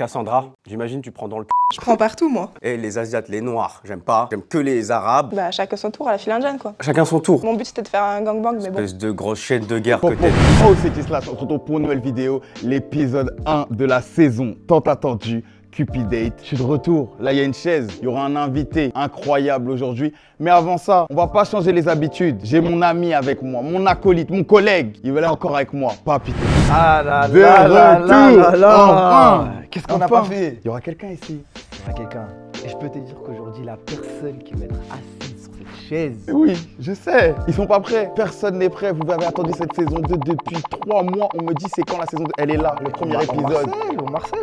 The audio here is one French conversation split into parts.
Cassandra, j'imagine tu prends dans le p***. Je prends partout, moi. Et les Asiates, les Noirs, j'aime pas. J'aime que les Arabes. Bah, chacun son tour à la file indienne, quoi. Chacun son tour. Mon but, c'était de faire un gangbang, mais bon. Espèce de grosse chaîne de guerre que t'es. Oh, c'est Kislas, on se retrouve pour une nouvelle vidéo, l'épisode 1 de la saison tant attendue, Cupidate. Je suis de retour, là il y a une chaise, il y aura un invité incroyable aujourd'hui. Mais avant ça, on va pas changer les habitudes. J'ai mon ami avec moi, mon acolyte, mon collègue, il va là encore avec moi, Papito. Ah là De là là retour, là là. enfin. Qu'est-ce qu'on n'a pas Enfin. fait? Il y aura quelqu'un ici. Il y aura quelqu'un. Et je peux te dire qu'aujourd'hui, la personne qui va être assise sur cette chaise. Oui, je sais, ils sont pas prêts. Personne n'est prêt. Vous avez attendu cette saison 2 depuis 3 mois. On me dit c'est quand la saison 2? Elle est là, le premier épisode. Marcel,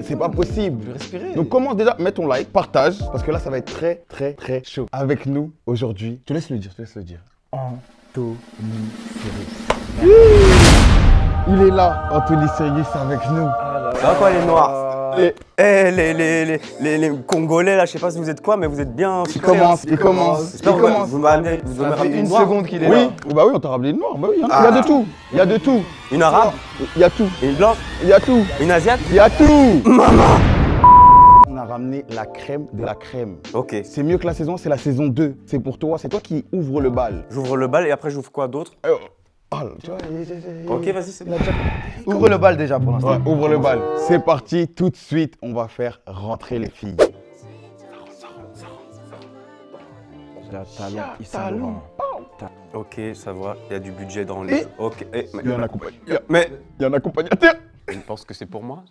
C'est pas possible. Je vais respirer. Donc commence déjà, mets ton like, partage, parce que là ça va être très chaud. Avec nous aujourd'hui, je te laisse le dire, Anthony Cyrus. Il est là, Anthony Cyrus avec nous. Ça va quoi les Noirs? Les Congolais là, je sais pas si vous êtes quoi, mais vous êtes bien. Il commence. Vous m'avez ramené Une une noire. seconde qu'il est Oui, là. bah oui, on t'a ramené une noire, bah oui, il y a de tout. Il y a de tout. Une arabe, Il y a tout. une blanche, Il y a tout. une asiate. Il y a tout. On a ramené la crème de la crème. Ok. C'est mieux que la saison, c'est la saison 2. C'est pour toi, c'est toi qui ouvre le bal. J'ouvre le bal et après j'ouvre quoi d'autre? Tu vois, Ok, vas-y, c'est bon. Ouvre le bal déjà pour l'instant. Ouais, ouvre le bal. C'est parti, tout de suite, on va faire rentrer les filles. Talent, il Talent. Ok, ça va, il y a du budget dans les. Ok, Il y a un accompagnateur. mais Il y a un accompagnateur. je pense que c'est pour moi.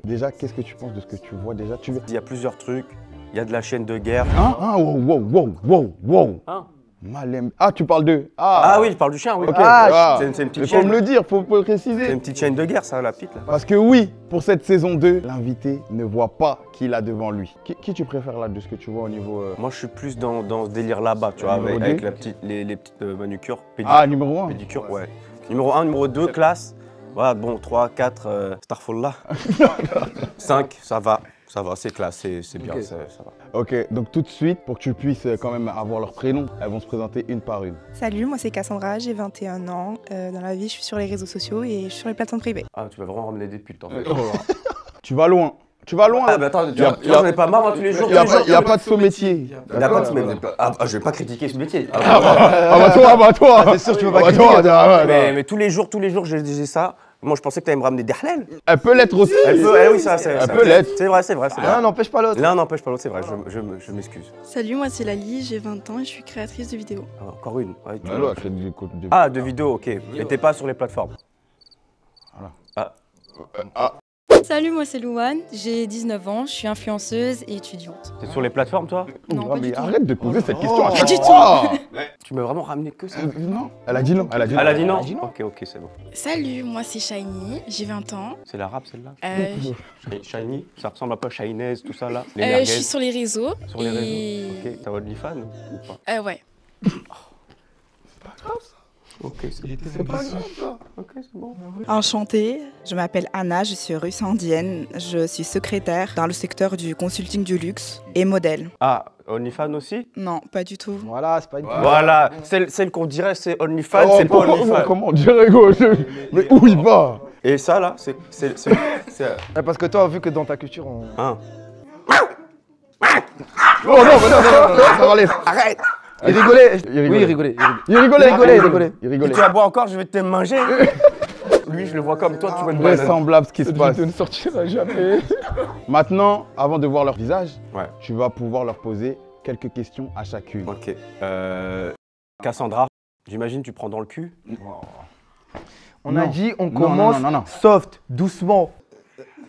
Déjà, qu'est-ce que tu penses de ce que tu vois déjà tu... Il y a plusieurs trucs. Il y a de la chaîne de guerre. Hein wow. Hein? Malem. Ah, tu parles d'eux. Ah oui, je parle du chien, oui. Ok. Ah, c'est une petite Il faut chaîne. me le dire, faut le C'est préciser. une petite chaîne de guerre, ça, la petite là. Parce que oui, pour cette saison 2, l'invité ne voit pas qui il a devant lui. Qui tu préfères là de ce que tu vois au niveau... Moi, je suis plus dans ce délire là-bas, tu vois, Numéro avec deux. les petites manucures. Ah, numéro 1. Pédicure, ouais. Numéro 1, numéro 2, classe. Voilà, bon, 3, 4, Starfall 5, ça va, c'est classe, c'est bien, Ok. ça va. Ok, donc tout de suite, pour que tu puisses quand même avoir leur prénom, elles vont se présenter une par une. Salut, moi c'est Cassandra, j'ai 21 ans. Dans la vie, je suis sur les réseaux sociaux et je suis sur les plateformes privées. Ah, tu vas vraiment ramener des putes, en fait. Tu vas loin. Tu vas loin. Ah, bah attends, Y a- j'en ai pas marre, moi, tous les jours. Il n'y a pas de saut métier. Il y a pas de mais je vais pas critiquer ce métier. Ah bah toi C'est sûr, tu peux pas Ah bah critiquer. toi, Mais tous les jours, j'ai ça. Moi, je pensais que tu allais me ramener des halal. Elle peut l'être aussi. Elle peut, oui, ça, c'est Elle peut l'être. C'est vrai. L'un n'empêche pas l'autre. L'un n'empêche pas l'autre, c'est vrai, je m'excuse. Salut, moi c'est Lali, j'ai 20 ans et je suis créatrice de vidéos. Ah, encore une. Ouais, Ah, de vidéos, ok. Mais t'es pas sur les plateformes. Salut, moi c'est Louane, j'ai 19 ans, je suis influenceuse et étudiante. T'es sur les plateformes, toi? Non, pas du tout. arrête de poser cette question à Pas chaque du fois. Tu m'as vraiment ramené que ça. Non, elle a dit non. Elle a dit non? Ok, c'est bon. Salut, moi c'est Shiny, j'ai 20 ans. C'est l'arabe, celle-là? Euh, Shiny? Ça ressemble un peu à Shinez, tout ça, là? Les je merguez. suis sur les réseaux. Sur les et... réseaux. Ok, t'as OnlyFans ou pas? Ouais. Ok, c'est pas grave ça. Ok, c'est bon. Enchantée, je m'appelle Anna, je suis russe indienne. Je suis secrétaire dans le secteur du consulting du luxe et modèle. Ah, OnlyFans aussi? Non, pas du tout. Voilà, c'est pas une. Voilà, celle qu'on dirait c'est OnlyFans, c'est pas OnlyFans. Comment on dirait gauche? Mais où il va? Et ça là, c'est Parce que toi, vu que dans ta culture, on. hein. Oh non, ça va aller. Arrête! Il rigolait. rigolait. Oui, il rigolait. Il rigolait. Si tu vas boire encore, je vais te manger. Lui, je le vois comme toi, tu vois une banane. Vraisemblable ce qui se passe. ne sortira jamais. Maintenant, avant de voir leur visage, Ouais. tu vas pouvoir leur poser quelques questions à chacune. Ok. Cassandra, j'imagine tu prends dans le cul. On a Non. dit, on Non, commence non. soft, doucement.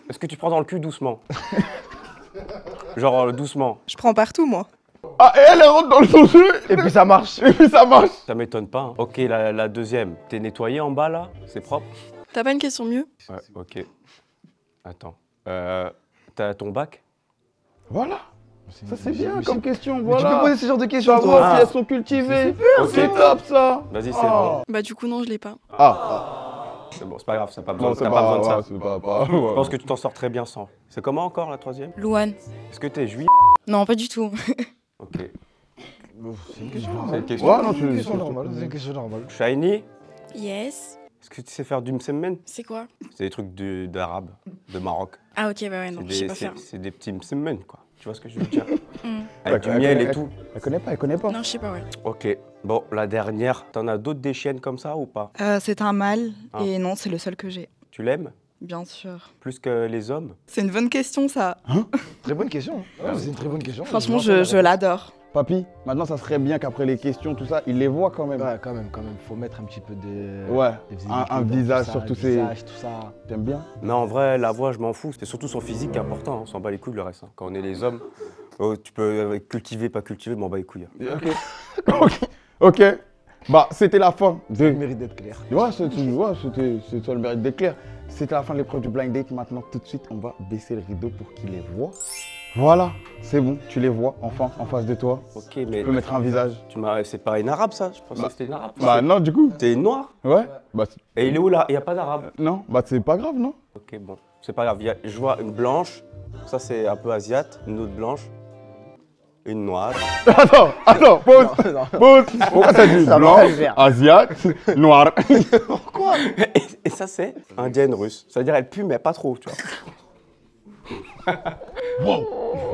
Est-ce que tu prends dans le cul doucement? Genre doucement. Je prends partout, moi. Ah, et elle rentre dans le son jeu. Et puis ça marche. Et puis ça marche. Ça m'étonne pas. Hein. Ok, la deuxième. T'es nettoyé en bas là? C'est propre? T'as pas une question mieux? Ouais, ok. Attends. T'as ton bac? Voilà. Ça c'est bien comme question, Mais tu voilà. peux poser ce genre de questions, Savoir toi. si elles sont cultivées. Ok. C'est top ça. Vas-y, c'est Ah. bon. Bah du coup non, je l'ai pas. C'est bon, c'est pas grave, t'as pas besoin, Non, t'as pas besoin de ça. c'est pas. Je pense que tu t'en sors très bien sans. C'est comment encore la troisième? Louane. Est-ce que t'es juif? Non, pas du tout. Ok. C'est une question C'est une question. Ouais, non, C'est une question normale. C'est une question normale. Shiny, Yes. Est-ce que tu sais faire du msemen? C'est quoi? C'est des trucs d'arabe, de Maroc. Ah ok, bah ouais, non, je sais pas faire. C'est des petits msemen, quoi. Tu vois ce que je veux dire? Hmm. Avec du miel et tout. Elle connaît pas, elle connaît pas. Non, je sais pas, ouais. Ok, bon, la dernière. T'en as d'autres des chiennes comme ça ou pas? C'est un mâle Ah. et non, c'est le seul que j'ai. Tu l'aimes? Bien sûr. Plus que les hommes? C'est une bonne question, ça. Très bonne question. Ouais, c'est une très bonne question. Franchement, je l'adore. Papy, maintenant ça serait bien qu'après les questions, tout ça, il les voit quand même. Ouais, quand même. Faut mettre un petit peu de. Ouais, de visibilité un dans visage tout ça, sur tous le ces... visage, tout ça. T'aimes bien? Mais en vrai, la voix, je m'en fous. C'est surtout son physique qui est important. Hein. On s'en bat les couilles le reste. Hein. Quand on est les hommes, tu peux cultiver, pas cultiver, m'en bats les couilles. Hein. Ok. Ok. Bah, c'était la fin. Ça mérite d'être clair. Ouais, c'est ça le mérite d'être clair. C'était la fin de l'épreuve du blind date. Maintenant, tout de suite, on va baisser le rideau pour qu'il les voit. Voilà, c'est bon, tu les vois enfin en face de toi. Ok, mais Tu peux mettre un visage. c'est pas une arabe ça? Je pensais que c'était une arabe. Bah non, du coup. T'es noir? Ouais. Bah, Et il est où là? Il n'y a pas d'arabe. non, bah c'est pas grave, non? Ok, bon, c'est pas grave. Je vois une blanche, ça c'est un peu asiate, une autre blanche, une noire. Attends, pause. Pause. Pourquoi t'as dit Ça blanc, va, vert. asiate, noir? Et ça c'est indienne russe. C'est-à-dire elle pue mais pas trop, tu vois.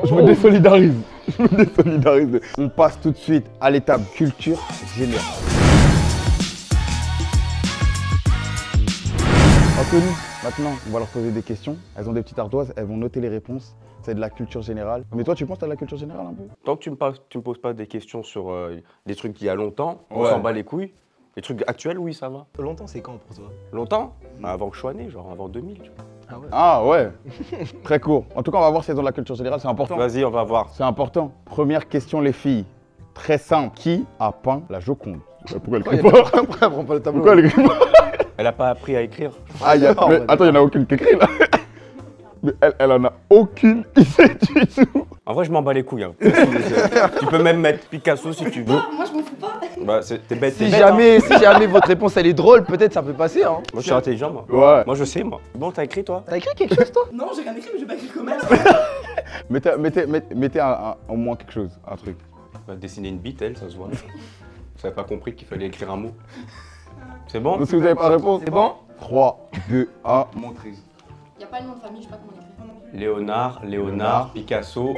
Je me désolidarise. Je me désolidarise. On passe tout de suite à l'étape culture générale. Anthony, maintenant, on va leur poser des questions. Elles ont des petites ardoises, elles vont noter les réponses. C'est de la culture générale. Mais toi, tu penses que t'as de la culture générale un peu? Tant que tu me poses pas des questions sur des trucs d'il y a longtemps, on Ouais. s'en bat les couilles. Les trucs actuels, oui, ça va. Longtemps, c'est quand pour toi? Longtemps? Bah, avant que je sois né, genre avant 2000. Tu vois. Ah ouais. Ah ouais. Très court. En tout cas, on va voir si elles ont de la culture générale, c'est important. Vas-y, on va voir. C'est important. Première question, les filles. Très simple. Qui a peint la Joconde? Pourquoi elle crie pas? Après, prends pas le tableau. Pourquoi elle crie pas? Elle a pas appris à écrire. Ah, mais attends, il n'y en a aucune qui écrit là. Mais elle en a aucune idée du tout. En vrai, je m'en bats les couilles. Hein. Tu peux même mettre Picasso si tu veux. Moi, je m'en fous pas. Bah, t'es bête. Si t'es bête, jamais votre réponse elle est drôle, peut-être ça peut passer. Hein. hein. Moi, je suis intelligent, moi. Ouais. Moi, je sais, moi. Bon, t'as écrit, toi? T'as écrit quelque chose toi? Non, j'ai rien écrit, mais j'ai pas écrit le commerce. Mettez au moins quelque chose, un truc. Elle va dessiner une bite, elle, ça se voit. Vous avez pas compris qu'il fallait écrire un mot. C'est bon? Donc si vous n'avez pas de réponse, C'est bon? 3, 2, 1, montrez. Y a pas le nom de famille, je sais pas comment l'écrire. Léonard, Picasso,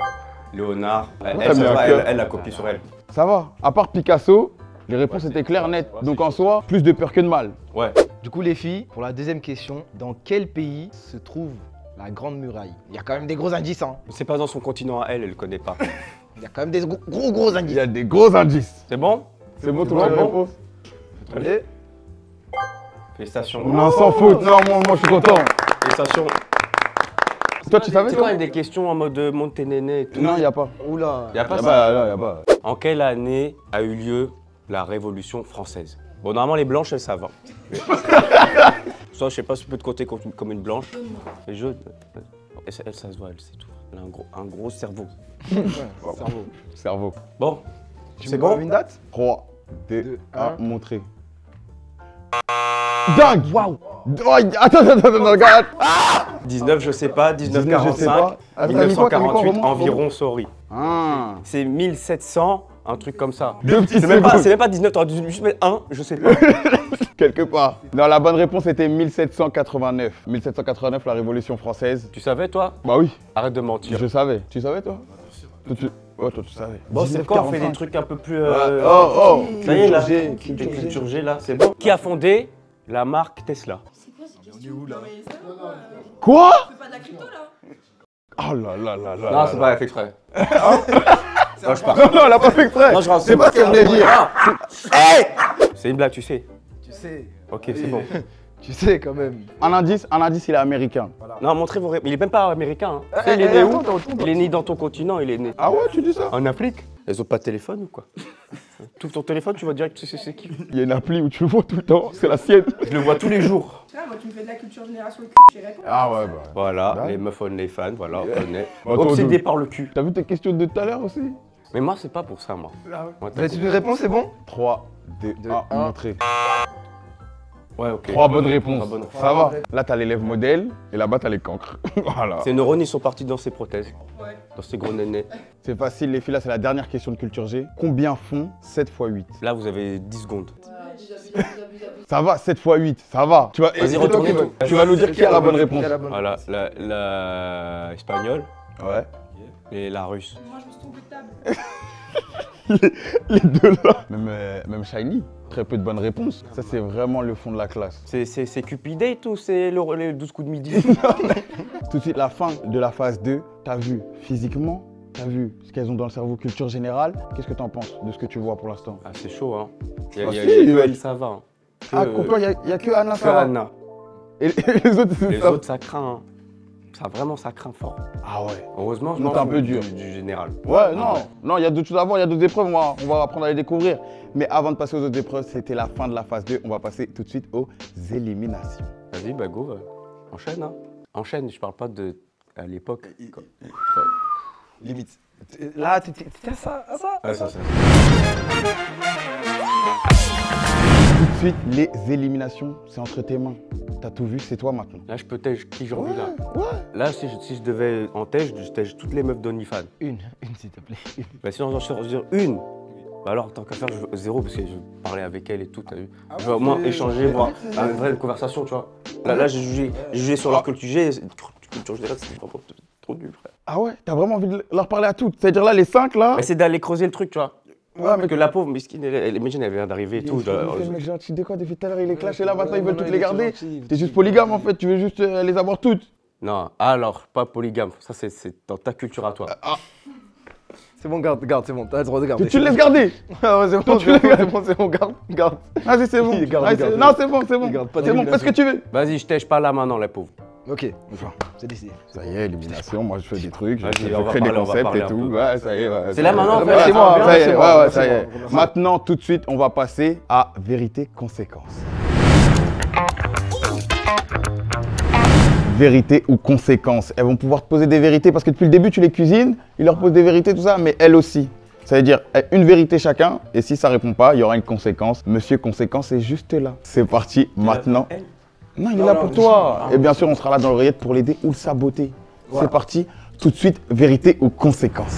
Léonard. Elle, Ouais, ça se mais voit, un elle, cœur. elle a copié sur elle. Ça va. À part Picasso, les réponses étaient claires, nettes. Donc en soi, plus de peur que de mal. Ouais. Du coup les filles, pour la deuxième question, dans quel pays se trouve la Grande Muraille? Il y a quand même des gros indices hein. C'est pas dans son continent à elle, elle connaît pas. Il y a quand même des gros Il indices. y a des gros indices. C'est bon? C'est bon, tout le monde C'est bon. réponse? Allez. Félicitations. Non, sans faute. Non, moi je suis content. Félicitations. Toi, tu savais C'est toi? quoi des questions en mode monte tes nénés et tout? Non, il n'y a pas. Oula. Y a pas Y a ça? pas, là, y a pas. En quelle année a eu lieu la Révolution française? Bon, normalement, les blanches, elles savent. Hein. Ça, je sais pas si tu peux te compter comme une blanche. Les jaunes, elle, ça se voit, elle sait tout. Elle a un gros cerveau. Cerveau. Cerveau. Bon, Tu c'est me bon? donnes une date? 3, 2, Deux, 1, un. montrez. Dingue! Waouh! Attends, regarde! 19, je sais pas, 19, 1945, je sais pas. Attends, t'as mis quoi, 1948, vraiment environ, sorry. Ah. C'est 1700, un truc comme ça. Deux petites C'est même secondes. pas 19, t'aurais dû juste mettre 1, je sais pas. Quelque part. Non, la bonne réponse était 1789. 1789, la Révolution française. Tu savais, toi? Bah oui, Arrête de mentir. je savais. Tu savais, toi? Ouais, toi, tu savais. Bon, c'est quoi? On fait 1945. des trucs un peu plus... Oh, Ça y est, là. Culture G, Des culture G. culture G, là, c'est bon. Qui a fondé la marque Tesla? Quoi? C'est pas de la crypto là? Oh là là là là. Non, c'est pas fait exprès. Non, je pars. Non, elle a pas fait exprès. Non, je rentre. C'est pas ce qu'elle voulait dire. Hey! C'est une blague, tu sais. Tu sais. Ok, c'est bon. Tu sais quand même. Un indice, il est américain. Non, montrez vos réponses. Il est même pas américain. Hein. Tu sais, il est né où? Il est né dans ton continent, il est né. Ah ouais, tu dis ça? En Afrique? Elles ont pas de téléphone ou quoi? Tu ouvres ton téléphone, tu vois direct c'est qui. Il y a une appli où tu le vois tout le temps, c'est la sienne. Je le vois tous les jours. Là, moi, tu me fais de la culture générale sur le cul, j'ai répondu. Ah ouais, bah. Voilà, Ouais. les meufs on les fans, voilà, on connaît. Bah, Obsédé toi, par le cul. T'as vu tes questions de tout à l'heure aussi? Mais moi, c'est pas pour ça, moi. Moi, Vous t'as avez une réponse, c'est bon? 3, 2, Deux, 1, un. montrez. Ouais, ok. 3 bonnes réponses. Trois bonnes. Ça va. Là, t'as l'élève modèle et là-bas, t'as les cancres. Voilà. Ces neurones, ils sont partis dans ces prothèses. Ouais. Dans ces gros nénés. C'est facile, les filles. Là, c'est la dernière question de culture G. Combien font 7 x 8? Là, vous avez 10 secondes. Ça va, 7 x 8, ça va. Tu vas, Vas-y, retourne tout. Tu vas nous dire qui a la bonne réponse. Qui a la bonne Voilà, la espagnole Ouais. et la russe. Moi, je me suis trompée de table. Les deux là. Même Shiny, très peu de bonnes réponses. Ça, c'est vraiment le fond de la classe. C'est Cupidate ou c'est les 12 coups de midi? Tout de suite, la fin de la phase 2, t'as vu physiquement, t'as vu ce qu'elles ont dans le cerveau, culture générale. Qu'est-ce que t'en penses de ce que tu vois pour l'instant? Ah, c'est chaud, hein. Il y Ah, a si, que ouais. elle, ça va. Hein. Ah, comprends, il n'y a que Anna, Que ça va. Anna. Et les autres, c'est Les ça. autres, ça craint. Hein. Ça, vraiment, ça craint fort. Ah ouais. Heureusement, je Donc, m'en un peu fous dur. du général. Ouais, non, il y a d'autres choses à voir, il y a d'autres épreuves, on va apprendre à les découvrir. Mais avant de passer aux autres épreuves, c'était la fin de la phase 2. On va passer tout de suite aux éliminations. Vas-y, bah go, enchaîne. Hein. Enchaîne, je parle pas de à l'époque. Limite. Là, t'étais à ça, à ça. Ah, ça. Tout de suite, les éliminations, c'est entre tes mains. T'as tout vu, c'est toi maintenant. Là, je peux tège qui j'ai envie là. Ouais. Là, si je devais en tège, je tège toutes les meufs d'OnlyFans. Une s'il te plaît. Bah sinon, j'en choisir une. Bah alors, tant qu'à faire, je veux zéro parce que je parlais avec elle et tout, t'as vu. Je veux au moins échanger, voir une vraie conversation, tu vois. Là, j'ai jugé sur leur culture générale, c'est vraiment trop nul, frère. Ah ouais, t'as vraiment envie de leur parler à toutes. C'est-à-dire là, les 5 là. Mais c'est d'aller creuser le truc, tu vois. Ouais, mais Que la pauvre Miskine, imagine, elle vient d'arriver et tout. Le mec gentil de quoi depuis tout à l'heure, il est clash et là maintenant ils veulent toutes les garder. T'es juste polygame en fait, tu veux juste les avoir toutes. Non, alors, pas polygame. Ça, c'est dans ta culture à toi. C'est bon, garde, c'est bon, t'as le droit de garder. Tu le laisses garder. Ah ouais, c'est bon, c'est bon, garde. Vas-y, c'est bon. Il garde, Vas-y, il garde. non, c'est bon. Il garde pas C'est bon, fais ce que tu veux. Vas-y, je tège pas là maintenant, la pauvre. Ok, c'est décidé. Ça y est, élimination, moi je fais des trucs, Vas-y, je on va crée des parler, on va concepts parler et un tout. peu. Ouais, ça y est. Ouais, C'est là maintenant, Ouais, en fait, c'est moi, c'est ça y est, moi, ouais, c'est ça y moi, est. c'est moi. Maintenant, tout de suite, on va passer à vérité-conséquence. Vérité ou conséquence. Elles vont pouvoir te poser des vérités parce que depuis le début, tu les cuisines, ils leur posent des vérités, tout ça, mais elles aussi. Ça veut dire une vérité chacun, et si ça répond pas, il y aura une conséquence. Monsieur Conséquence est juste là. C'est parti, maintenant. Non, il est là pour toi. Et bien sûr, on sera là dans l'oreillette pour l'aider ou le saboter. C'est parti, tout de suite, vérité ou conséquence.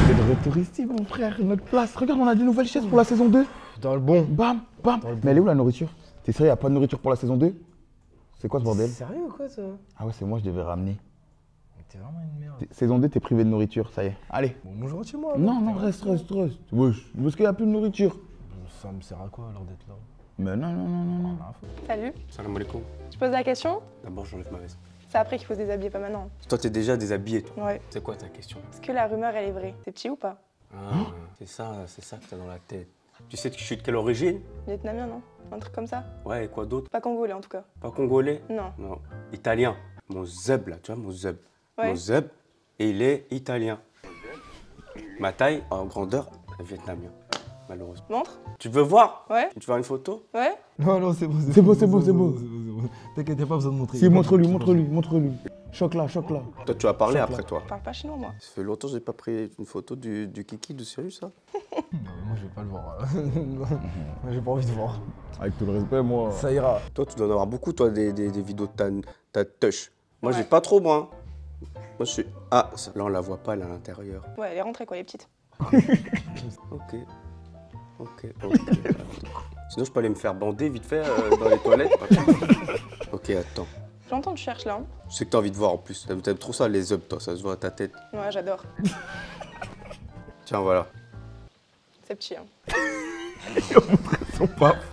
C'est de retour ici, mon frère, notre place. Regarde, on a des nouvelles chaises pour la saison 2. Dans le bon. Bam, bam. Mais elle est où la nourriture? T'es sérieux, il n'y a pas de nourriture pour la saison 2? C'est quoi ce bordel? Sérieux ou quoi ça? Ah ouais, c'est moi, je devais ramener. T'es vraiment une merde. Saison 2, t'es privé de nourriture, ça y est. Allez. Bon, moi je rentre chez moi. Non, reste. Wesh, parce qu'il n'y a plus de nourriture. Ça me sert à quoi alors d'être là? Mais non. Salut, Salam alaikum. je pose la question. D'abord, j'enlève ma veste. C'est après qu'il faut se déshabiller, pas maintenant. Toi, t'es déjà déshabillé, toi. Ouais. C'est quoi ta question? Est-ce que la rumeur, elle est vraie? C'est petit ou pas? Ah, c'est ça que t'as dans la tête. Tu sais que je suis de quelle origine? Vietnamien, non? Un truc comme ça? Ouais, et quoi d'autre? Pas congolais en tout cas. Pas congolais? Non. Non. Italien. Mon zeb, là, tu vois, mon zeb. Ouais. Mon zeb, et il est italien. Ma taille, en grandeur, est vietnamien, malheureusement. Montre? Tu veux voir? Ouais? Tu veux voir une photo? Ouais? Non, c'est bon. C'est beau. T'inquiète, y'a pas besoin de montrer. Si, montre-lui. Choc-là. Toi, tu vas parler après, toi. Je parle pas chinois, moi. Ça fait longtemps que j'ai pas pris une photo du kiki de Sirius, ça. Moi, je vais pas le voir. Moi, j'ai pas envie de voir. Avec tout le respect, moi. Ça ira. Toi, tu dois en avoir beaucoup, toi, des vidéos de ta touche. Moi, j'ai pas trop, moi. Moi, je suis... Ah, là, on la voit pas, elle est à l'intérieur. Ouais, elle est rentrée quoi, les petites. Ok. Sinon, je peux aller me faire bander vite fait dans les toilettes. Ok, attends. J'entends, tu cherches là. Hein. Je sais que t'as envie de voir en plus. T'aimes trop ça, les œufs, toi, ça se voit à ta tête. Ouais, j'adore. Tiens, voilà. C'est petit, hein.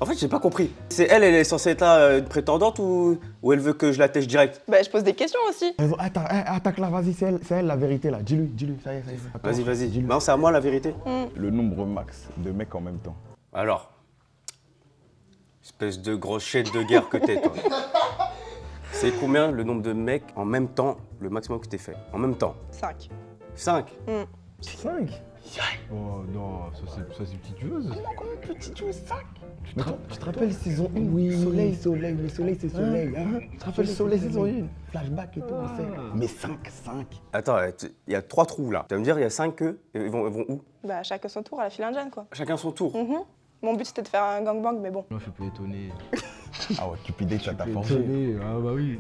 En fait, j'ai pas compris. C'est elle est censée être là, une prétendante ou elle veut que je la tèche direct? Bah, je pose des questions aussi. Attaque là, vas-y, c'est elle la vérité là. Dis-lui, ça y est. Attends, Vas-y. dis-lui. Non, c'est à moi la vérité. Le nombre max de mecs en même temps. Alors, espèce de grosse chaîne de guerre que t'es, toi. C'est combien le nombre de mecs en même temps, le maximum que t'es fait? En même temps? 5. 5. 5? Oh non, ça c'est petite joueuse. Comment petit tu es 5? Tu te rappelles saison 1? Oui, soleil, le soleil c'est soleil. Tu te rappelles soleil saison 1? Flashback et tout, on sait. Mais 5. Attends, il y a 3 trous là. Tu vas me dire, il y a 5 queues, et ils vont où? Bah, chacun son tour à la file indienne, quoi. Chacun son tour. Mon but, c'était de faire un gangbang, mais bon. Moi, je suis pas étonné. Ah ouais, Cupidé, tu as ta force. Étonné, ah bah oui.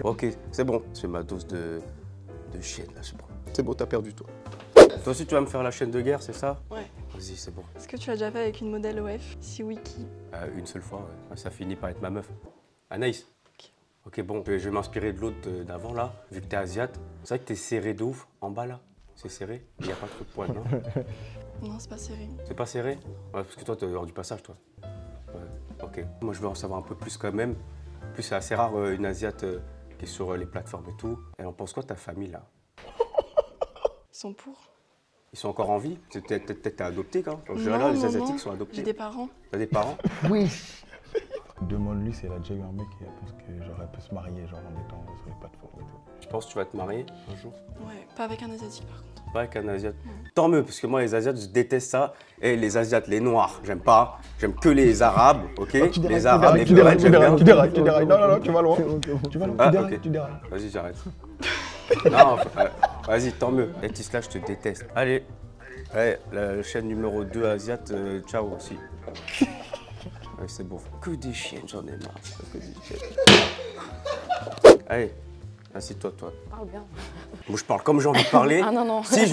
Ok, c'est bon. C'est ma dose de chienne là, c'est bon. C'est bon, t'as perdu toi. Toi aussi, tu vas me faire la chaîne de guerre, c'est ça? Ouais. Vas-y, Vas-y, c'est bon. Est-ce que tu l'as déjà fait avec une modèle OF? Si oui, qui? Une seule fois, ouais. Ça finit par être ma meuf. Anaïs. Ok, bon, je vais m'inspirer de l'autre d'avant là, vu que t'es asiate. C'est vrai que t'es serré de ouf en bas là. C'est serré, il n'y a pas trop de poils, non? Non, c'est pas serré. C'est pas serré? Ouais, parce que toi, t'es hors du passage, toi. Ouais, ok. Moi, je veux en savoir un peu plus quand même. En plus, c'est assez rare une asiate qui est sur les plateformes et tout. Elle en pense quoi, ta famille là? Ils sont pour. Ils sont encore en vie? Peut-être t'es adopté quand même. Non, Les non, asiatiques non. sont adoptés. J'ai des parents. T'as des parents? Oui. Demande-lui si elle a déjà eu un mec et elle pense que genre elle peut se marier genre en étant sur les plateformes et tout. Tu penses que tu vas te marier un jour? Ouais, pas avec un asiatique par contre. Pas avec un asiate. Tant mieux, parce que moi, les asiates, je déteste ça. Et les asiates, les noirs, j'aime pas. J'aime que les arabes, ok? Les arabes, les bleuets, j'aime bien. tu dérailles. Non, tu vas loin. Tu vas loin, Ah, tu dérailles. Vas-y, j'arrête. Non, vas-y, tant mieux. Et Tisla, je te déteste. Allez, allez la chaîne numéro 2 asiate, ciao aussi. Ouais, c'est bon. Que des chiennes, j'en ai marre. Que des chiennes. Allez, assieds-toi, toi. Parle bien. Moi, je parle comme j'ai envie de parler. Ah non, non. Si, et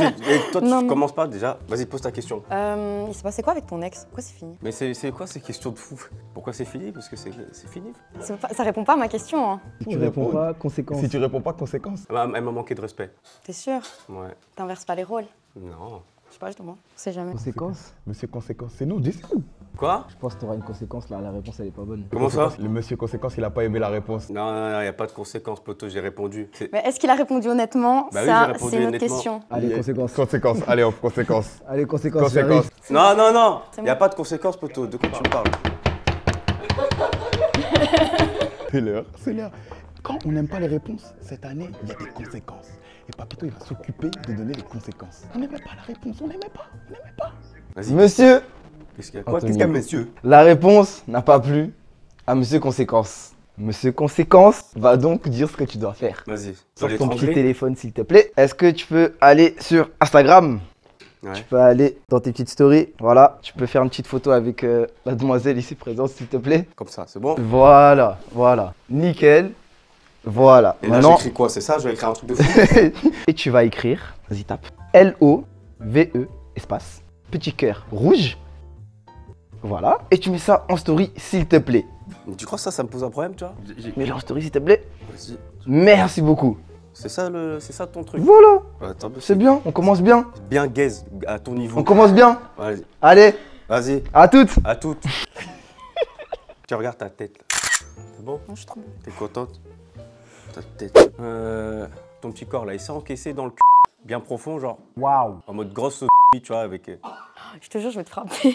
toi, Non, tu non. commences pas déjà. Vas-y, pose ta question. Il s'est passé quoi avec ton ex? Pourquoi c'est fini? Mais c'est quoi ces questions de fou? Pourquoi c'est fini? Parce que c'est fini. Ça répond pas à ma question. Hein. Tu réponds pas, conséquence. Si tu réponds pas, conséquence. Elle m'a manqué de respect. T'es sûr? Ouais. T'inverses pas les rôles? Non. Je sais pas, je demande. On sait jamais. Conséquence. Monsieur conséquence, c'est nous, dis-nous. Quoi? Je pense que t'auras une conséquence là, la réponse elle est pas bonne. Comment ça? Le monsieur conséquence, il a pas aimé la réponse. Non, non, non, y a pas de conséquences, poto, j'ai répondu. Mais est-ce qu'il a répondu honnêtement? Bah oui, Ça, j'ai répondu c'est une autre honnêtement. question. Allez, conséquence. Conséquence, allez hop, conséquence. Allez, conséquence. Conséquence. Non, non, non, C'est y a bon. pas de conséquences, poto. De quoi tu me parles? C'est l'heure, c'est l'heure. Quand on n'aime pas les réponses, cette année, il y a des conséquences. Et Papito, il va s'occuper de donner les conséquences. On n'aimait pas la réponse, on n'aimait pas. Vas-y. Monsieur, Qu'est-ce qu'il y a? Quoi? Anthony. Qu'est-ce qu'il y a, monsieur? la réponse n'a pas plu à Monsieur Conséquence. Monsieur Conséquence va donc dire ce que tu dois faire. Vas-y. Sors Sur ton petit l'étranger? téléphone s'il te plaît. Est-ce que tu peux aller sur Instagram? Ouais. Tu peux aller dans tes petites stories. Voilà. Tu peux faire une petite photo avec la demoiselle ici présente s'il te plaît. Comme ça, c'est bon? Voilà, voilà. Nickel. Voilà. Et là, Maintenant, j'écris quoi? C'est ça? Je vais écrire un truc de fou? et tu vas écrire, vas-y tape, L-O-V-E, espace, petit cœur rouge. Voilà. Et tu mets ça en story s'il te plaît. Mais tu crois que ça me pose un problème, tu vois? Mets-le en story s'il te plaît. Vas-y. Merci beaucoup. C'est ça ton truc? Voilà. Attends, C'est bien, on commence bien. bien gaze à ton niveau. On commence bien. Vas-y. Allez, Vas-y. à toutes. À toutes. Tu regardes ta tête là. C'est bon? Non, je suis trop bien. T'es contente? Ta tête. Ton petit corps là, il s'est encaissé dans le cul. Bien profond, genre. Waouh. En mode grosse tu vois, avec. Je te jure, je vais te frapper.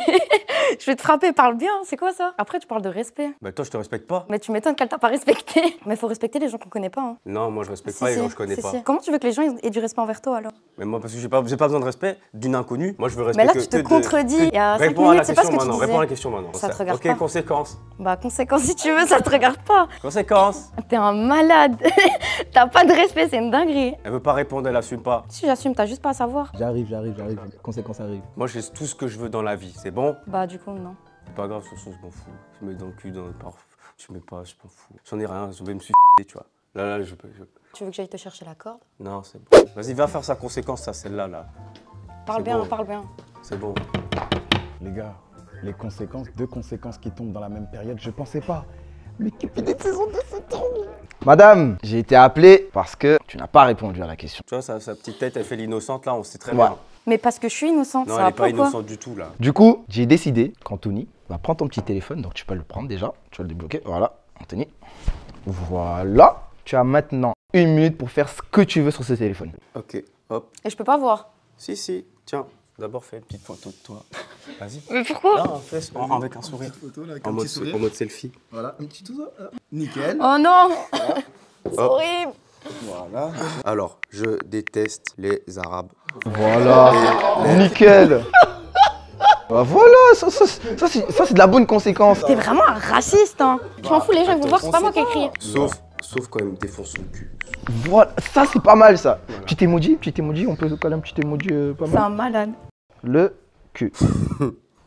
Je vais te frapper, parle bien, c'est quoi ça? Après, tu parles de respect. Bah, toi, je te respecte pas. Mais tu m'étonnes qu'elle t'a pas respecté. Mais faut respecter les gens qu'on connaît pas. Hein. Non, moi, je respecte Si, pas les si, gens que je connais si, pas. si. Comment tu veux que les gens aient du respect envers toi alors? Mais moi, parce que j'ai pas besoin de respect d'une inconnue. Moi, je veux Mais respecter. là, tu te contredis. Il y a 5 Réponds à la minutes, c'est pas ce question que tu maintenant. disais. Réponds à la question maintenant. Ça te regarde ok, pas. conséquence. Bah, conséquence, si tu veux, ça te regarde pas. Conséquence. T'es un malade. T'as pas de respect, c'est une dinguerie. Elle veut pas répondre, elle assume pas. Si j'assume, t'as juste pas à savoir. J'arrive. Conséquence arrive. Moi, j'ai tout ce que je veux dans la vie. C'est bon? Bah, du coup, non. C'est pas grave, ce soir, je m'en fous. Je mets dans le cul, dans le parfum. Je mets pas, je m'en fous. J'en ai rien, je vais me suicider, tu vois. Là, je peux. Tu veux que j'aille te chercher la corde? Non, c'est bon. Vas-y, va faire sa conséquence, ça, celle-là, là. Parle C'est bien, bon. parle bien. C'est bon. Les gars, les conséquences, deux conséquences qui tombent dans la même période, je pensais pas. Mais Cupidate saison 2, c'est trop. Madame, j'ai été appelé parce que tu n'as pas répondu à la question. Tu vois, sa petite tête, elle fait l'innocente, là, on sait très Ouais. bien. Mais parce que je suis innocente, Non, ça elle va est pas pas ou quoi? innocente du tout, là. Du coup, j'ai décidé qu'Anthony va prendre ton petit téléphone, donc tu peux le prendre déjà, tu vas le débloquer, voilà, Anthony. Voilà, tu as maintenant 1 minute pour faire ce que tu veux sur ce téléphone. Ok, hop. Et je peux pas voir. Si, tiens. D'abord, fais une petite photo de toi. Vas-y. Mais pourquoi? Non, fais avec un sourire. Photo là, avec En un mode, petit sourire. en mode selfie. Voilà, un petit tout ça. Nickel. Oh non! C'est Hop. horrible! Voilà. Alors, je déteste les Arabes. Voilà, nickel. Bah voilà, ça c'est de la bonne conséquence. T'es vraiment un raciste, hein! Je m'en fous, les gens ils vont voir, c'est pas moi qui ai écrit. Sauf quand elle me défonce le cul. Voilà, ça c'est pas mal ça. Petit emoji, on peut coller un petit emoji pas C'est mal. un malade. Le cul.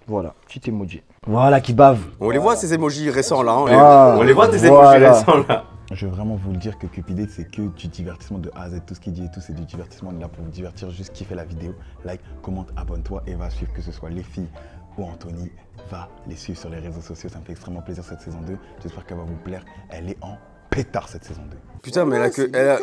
Voilà, petit emoji. Voilà qui bave. On les voit ces emojis récents là, hein, Ah, on les voit ces voilà. emojis récents là. Je veux vraiment vous le dire que Cupidate, c'est que du divertissement de A à Z. Tout ce qu'il dit et tout, c'est du divertissement. On est là pour vous divertir, juste kiffer la vidéo. Like, commente, abonne-toi et va suivre que ce soit les filles ou Anthony. Va les suivre sur les réseaux sociaux. Ça me fait extrêmement plaisir cette saison 2. J'espère qu'elle va vous plaire. Elle est en pétard cette saison 2. Putain, mais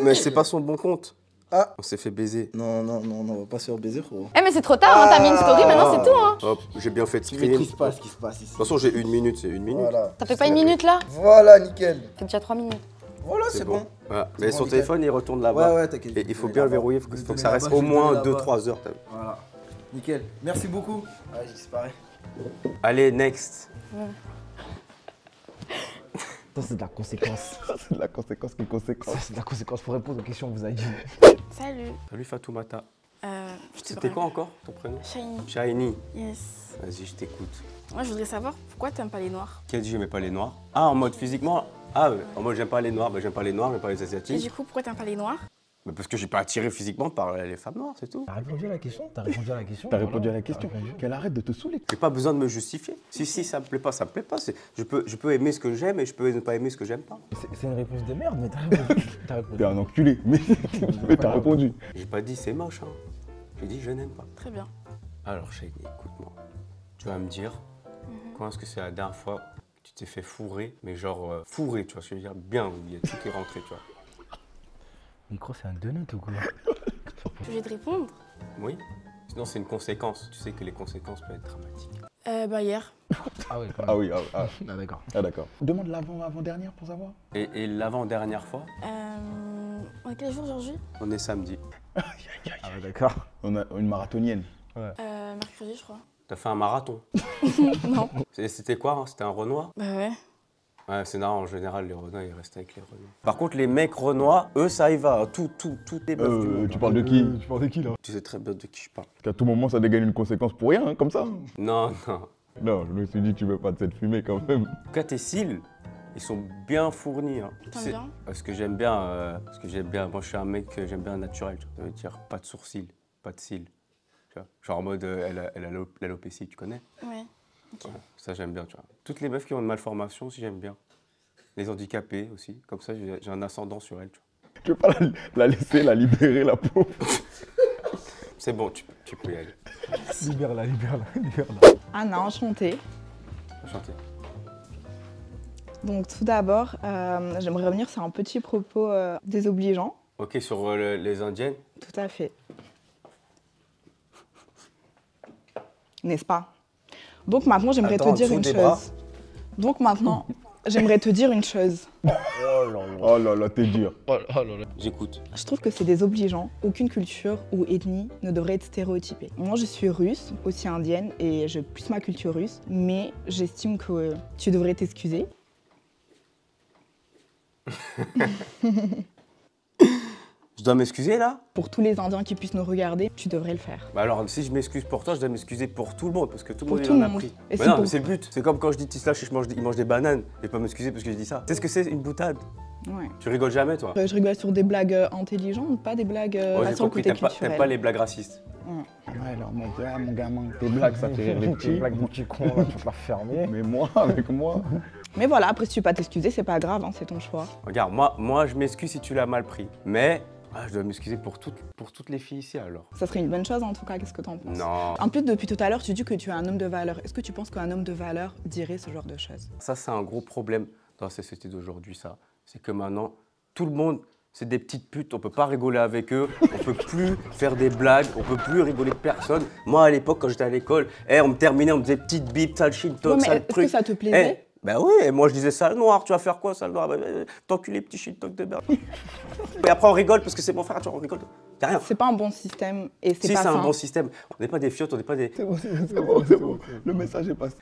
mais c'est pas son bon compte. Ah. On s'est fait baiser. Non, on va pas se faire baiser, frérot. Eh mais c'est trop tard, hein, t'as mis une story, maintenant c'est tout hein. Hop, j'ai bien fait de Tu screen. maîtrises pas ce qui se passe ici. De toute façon, j'ai 1 minute, c'est 1 minute. Voilà. Ça fait pas 1 minute là? Voilà, nickel. Ça fait déjà 3 minutes. Voilà, c'est bon. Voilà. Mais bon, son nickel. téléphone, il retourne là-bas. Ouais, t'inquiète. Et il faut bien le verrouiller, faut que ça reste au moins 2-3 heures. Voilà. Nickel. Merci beaucoup. Allez, c'est pareil. Allez, next. Ça, c'est de la conséquence. C'est de la conséquence qui est conséquence. Ça, c'est de la conséquence pour répondre aux questions que vous avez dit. Salut. Salut Fatoumata. Je te C'était quoi encore ton prénom? Shiny. Shiny. Yes. Vas-y, je t'écoute. Moi, je voudrais savoir pourquoi t'aimes pas les noirs. Qui a dit j'aimais pas les noirs? Ah, en mode physiquement? Ah, en mode j'aime pas les noirs, j'aime pas les noirs, j'aime pas les Et asiatiques. du coup, pourquoi t'aimes pas les noirs? Mais parce que j'ai pas attiré physiquement par les femmes noires, c'est tout. T'as répondu à la question? T'as répondu à la question? T'as répondu à la T'as question. répondu. Qu'elle arrête de te saouler. J'ai pas besoin de me justifier. Si ça me plaît pas, ça me plaît pas. Je peux aimer ce que j'aime et je peux ne pas aimer ce que j'aime pas. C'est une réponse de merde, mais t'as répondu. T'as répondu. T'es un enculé, mais t'as répondu. J'ai pas dit c'est moche, hein. J'ai dit je n'aime pas. Très bien. Alors Shady, écoute-moi. Tu vas me dire quand est-ce que c'est la dernière fois que tu t'es fait fourrer, mais genre fourrer, tu vois ce que je veux dire, bien, où il y a tout qui est rentré, tu vois. Micro, c'est un donut ou quoi? Tu veux te répondre? Oui. Sinon c'est une conséquence. Tu sais que les conséquences peuvent être dramatiques. Bah hier. Ah oui, quand même. Ah oui, Ah d'accord. ah d'accord. Demande l'avant-dernière pour savoir. Et l'avant-dernière fois, On est quel jour aujourd'hui? on est samedi. Ah ouais, d'accord. On a une marathonienne. Mercredi, je crois. T'as fait un marathon. Non. C'était quoi, hein? C'était un Renoir? Bah ouais. Ouais, c'est normal, en général, les Renois, ils restent avec les Renois. Par contre, les mecs Renois, eux, ça y va. Tout les meufs du monde. Tu parles de qui? Tu parles de qui là? Tu sais très bien de qui je parle. Qu'à tout moment, ça dégaine une conséquence pour rien, hein, comme ça. Non, non. Non, je me suis dit, tu veux pas de cette fumée quand même. En tout cas, tes cils, ils sont bien fournis. Hein. T'aimes C'est- bien? Ce que j'aime bien, moi je suis un mec, j'aime bien naturel. Tu vois. Ça veut dire pas de sourcils, pas de cils. Tu vois. Genre en mode, elle a l'alopécie, tu connais? Ouais. Ouais, ça j'aime bien, tu vois. Toutes les meufs qui ont une malformation aussi, j'aime bien. Les handicapés aussi, comme ça j'ai un ascendant sur elles, tu vois. Tu veux pas la laisser, la libérer, la pauvre? C'est bon, tu peux y aller. Libère-la, libère-la, libère-la. Anna, enchantée. Enchanté. Donc tout d'abord, j'aimerais revenir sur un petit propos désobligeant. Ok, sur les indiennes. Tout à fait. N'est-ce pas? Donc maintenant, j'aimerais te dire une chose. Donc maintenant, j'aimerais te dire une chose. Oh là là, t'es dur. J'écoute. Je trouve que c'est désobligeant. Aucune culture ou ethnie ne devrait être stéréotypée. Moi, je suis russe, aussi indienne, et j'ai plus ma culture russe. Mais j'estime que tu devrais t'excuser. Je dois m'excuser là? Pour tous les Indiens qui puissent nous regarder, tu devrais le faire. Bah alors, si je m'excuse pour toi, je dois m'excuser pour tout le monde, parce que tout le Pour monde tout il en le a monde. pris. Et Mais c'est non, pour- mais c'est le but. C'est comme quand je dis Tislash et il mange des bananes. Je vais pas m'excuser parce que je dis ça. Tu sais ce que c'est, une boutade? Ouais. Tu rigoles jamais, toi? Je rigole sur des blagues intelligentes, pas des blagues Ouais, pas j'ai sur le compris, côté t'aimes culturel. pas les blagues racistes. Ouais, alors mon gars, mon gamin, tes blagues, ça fait rire les petits. Tes blagues de petit con, là, tu peux la fermer. Mais moi, avec moi. Mais voilà, après si tu veux pas t'excuser, c'est pas grave, hein, c'est ton choix. Regarde, moi je m'excuse si tu l'as mal pris. Mais je dois m'excuser pour toutes les filles ici alors. Ça serait une bonne chose en tout cas, qu'est-ce que t'en penses? Non. En plus, depuis tout à l'heure, tu dis que tu es un homme de valeur. Est-ce que tu penses qu'un homme de valeur dirait ce genre de choses? Ça, c'est un gros problème dans la société d'aujourd'hui, ça. C'est que maintenant, tout le monde, c'est des petites putes. On peut pas rigoler avec eux. On peut plus faire des blagues. On peut plus rigoler de personne. Moi, à l'époque, quand j'étais à l'école, on me terminait, on me disait petite bip, sale shintok, Ouais, mais sale est-ce que truc. ça te plaisait? Ben oui, et moi je disais sale noir, tu vas faire quoi sale noir? T'enculé petit shintok de merde. Et après on rigole parce que c'est mon frère, tu vois, on rigole. Y'a rien. C'est pas un bon système et c'est Si, pas c'est un sain. bon système. On n'est pas des fiottes, on n'est pas des... C'est bon, c'est bon. Le message est passé.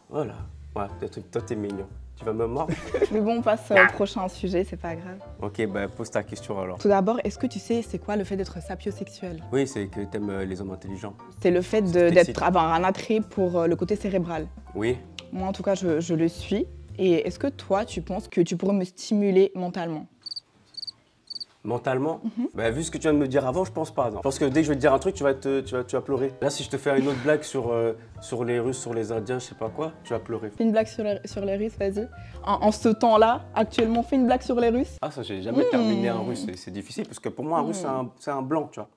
Voilà. Ouais, toi t'es mignon. Tu vas me mordre? Mais bon, on passe au prochain sujet, c'est pas grave. Ok, bah pose ta question alors. Tout d'abord, est-ce que tu sais c'est quoi le fait d'être sapiosexuel? Oui, c'est que t'aimes les hommes intelligents. C'est le fait t'excite. d'avoir un attrait pour le côté cérébral. Oui. Moi, en tout cas, je le suis. Et est-ce que toi, tu penses que tu pourrais me stimuler mentalement? Mentalement, bah, vu ce que tu viens de me dire avant, je pense pas. Non. Je pense que dès que je vais te dire un truc, tu vas pleurer. Là, si je te fais une autre blague sur les Russes, sur les Indiens, je sais pas quoi, tu vas pleurer. Fais une blague sur les Russes, vas-y. En ce temps-là, actuellement, fais une blague sur les Russes. Ah, ça, j'ai jamais terminé un Russe. C'est difficile parce que pour moi, un Russe, c'est un blanc, tu vois.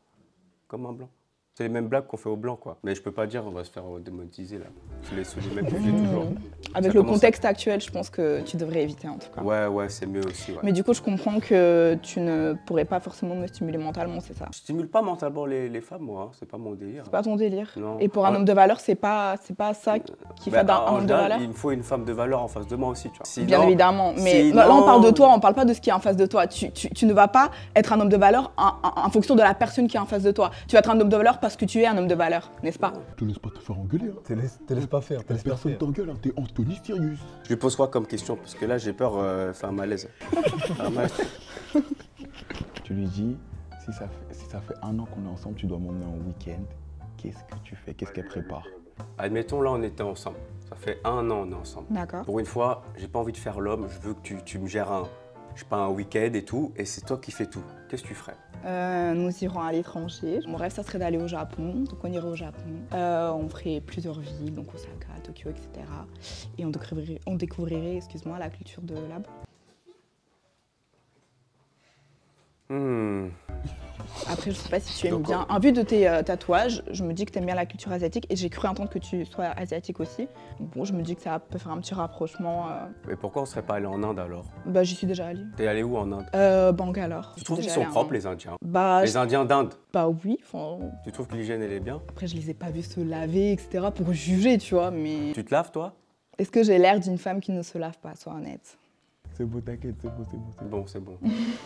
Comme un blanc. C'est les mêmes blagues qu'on fait aux blancs, quoi. Mais je peux pas dire, on va se faire démonétiser, là. C'est les mêmes que j'ai toujours. Avec le contexte actuel, je pense que tu devrais éviter, en tout cas. Ouais, c'est mieux aussi, ouais. Mais du coup, je comprends que tu ne pourrais pas forcément me stimuler mentalement, c'est ça? Je stimule pas mentalement les femmes, moi. Hein. C'est pas mon délire. C'est pas ton délire? Non. Et pour un homme de valeur, c'est pas ça qui fait d'un homme de valeur? Il me faut une femme de valeur en face de moi aussi, tu vois. Sinon, bien évidemment, mais là, on parle de toi, on parle pas de ce qui est en face de toi. Tu ne vas pas être un homme de valeur en fonction de la personne qui est en face de toi. Tu vas être un homme de valeur parce que tu es un homme de valeur. N'est-ce pas? Te laisse pas te faire engueuler. Hein. Te laisse pas faire. Personne t'engueule, hein. T'es Anthony Sirius. Je lui pose quoi comme question? Parce que là, j'ai peur de faire un malaise. Tu lui dis, si ça fait 1 an qu'on est ensemble, tu dois m'emmener en week-end. Qu'est-ce que tu fais? Qu'est-ce qu'elle prépare? Admettons, là, on était ensemble. Ça fait 1 an on est ensemble. D'accord. Pour une fois, j'ai pas envie de faire l'homme. Je veux que tu me gères un week-end et tout. Et c'est toi qui fais tout. Qu'est-ce que tu ferais? Nous irons à l'étranger. Mon rêve, ça serait d'aller au Japon. Donc on irait au Japon. On ferait plusieurs villes, donc Osaka, Tokyo, etc. Et on découvrirait, excuse-moi, la culture de là-bas. Après, je sais pas si tu aimes bien. En vue de tes tatouages, je me dis que tu aimes bien la culture asiatique et j'ai cru entendre que tu sois asiatique aussi. Bon, je me dis que ça peut faire un petit rapprochement. Mais pourquoi on serait pas allé en Inde alors? Bah, j'y suis déjà allée. T'es allé où en Inde? Bangalore. Tu trouves qu'ils sont propres, les Indiens? Bah, les Indiens d'Inde? Bah oui. Tu trouves que l'hygiène, elle est bien? Après, je les ai pas vus se laver, etc. pour juger, tu vois, mais... Tu te laves, toi? Est-ce que j'ai l'air d'une femme qui ne se lave pas, sois honnête? C'est beau, t'inquiète, c'est bon. C'est bon.